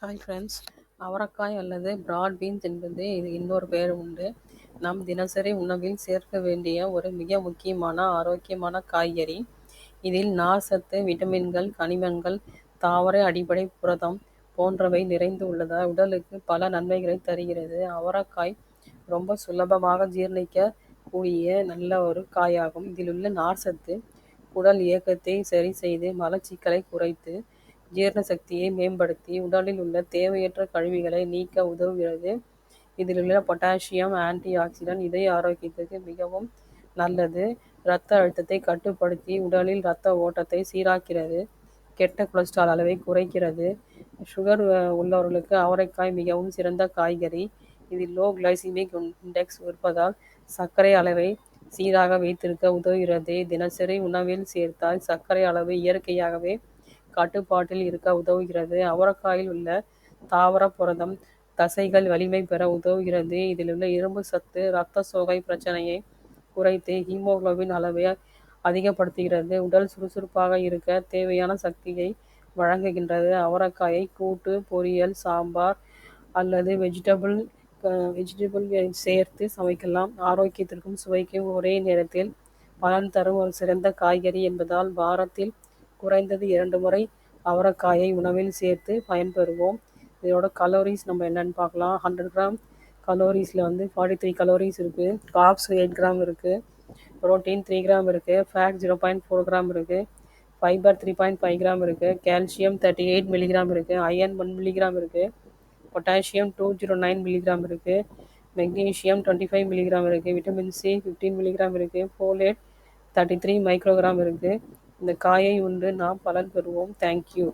Hi friends. அவரைக்காய் அல்லது Brad beans என்பது இது இன்னொரு பெயர் உண்டு. நம் தினசரி உணவில் சேர்க்க வேண்டிய ஒரு மிக முக்கியமான ஆரோக்கியமான காய்கறி. இதில் நார் சத்து, விட்டமின்கள், கனிமங்கள், தாவர அடிப்படை புரதம் போன்றவை நிறைந்து உள்ளதால் உடலுக்கு பல நன்மைகளை தருகிறது. அவரைக்காய் ரொம்ப சுலபமாக ஜீரணிக்க கூடிய நல்ல ஒரு காயாகும். இதில் உள்ள நார் சத்து குடல் இயக்கத்தை சரி செய்து மலச்சிக்கலை குறைத்து ஜீரண சக்தியை மேம்படுத்தி உடலில் உள்ள தேவையற்ற கழிவுகளை நீக்க உதவுகிறது. இதில் உள்ள பொட்டாசியம் ஆன்டி ஆக்சிடென்ட் இதய ஆரோக்கியத்திற்கு மிகவும் நல்லது. இரத்த அழுத்தத்தை கட்டுப்படுத்தி உடலில் இரத்த ஓட்டத்தை சீராக்கிறது. கெட்ட கொலஸ்ட்ரால் அளவை குறைக்கிறது. சுகர் உள்ளவர்களுக்கு அவரைக்காய் மிகவும் சிறந்த காய்கறி. இதில் லோ கிளைசிமிக் இண்டெக்ஸ் இருப்பதால் சர்க்கரை அளவை சீராக வைத்திருக்க உதவுகிறது. தினசரி உணவில் சேர்த்தால் சர்க்கரை அளவு இயற்கையாகவே கட்டுப்பாட்டில் இருக்க உதவுகிறது. அவரைக்காயில் உள்ள தாவர புரதம் தசைகள் வலிமை பெற உதவுகிறது. இதில் உள்ள இரும்பு சத்து இரத்த சோகை பிரச்சனையை குறைத்து ஹீமோகுளோபின் அளவை அதிகப்படுத்துகிறது. உடல் சுறுசுறுப்பாக இருக்க தேவையான சக்தியை வழங்குகின்றது. அவரைக்காயை கூட்டு, பொரியல், சாம்பார் அல்லது வெஜிடபிள் சேர்த்து சமைக்கலாம். ஆரோக்கியத்திற்கும் சுவைக்கும் ஒரே நேரத்தில் பலன் தரும் ஒரு சிறந்த காய்கறி என்பதால் வாரத்தில் குறைந்தது 2 முறை அவரைக்காயை உணவில் சேர்த்து பயன்பெறுவோம். இதோட கலோரிஸ் நம்ம என்னென்னு பார்க்கலாம். 100 கிராம் கலோரிஸில் 43 கலோரிஸ் இருக்குது. கார்ப்ஸ் 8 கிராம் இருக்குது. புரோட்டீன் 3 கிராம் இருக்குது. ஃபேட் 0.4 கிராம் இருக்குது. ஃபைபர் 3.5 கிராம் இருக்குது. கால்சியம் 38 மில்லிகிராம் இருக்குது. அயர்ன் 1 மில்லிகிராம் இருக்குது. பொட்டாசியம் 209 மில்லிகிராம் இருக்குது. மெக்னீஷியம் 25 மில்லிகிராம் இருக்குது. விட்டமின் சி 15 மில்லிகிராம் இருக்குது. ஃபோலேட் 33 மைக்ரோகிராம் இருக்குது. இந்த காயை உண்டு நாம் பலன் பெறுவோம். தேங்க்யூ.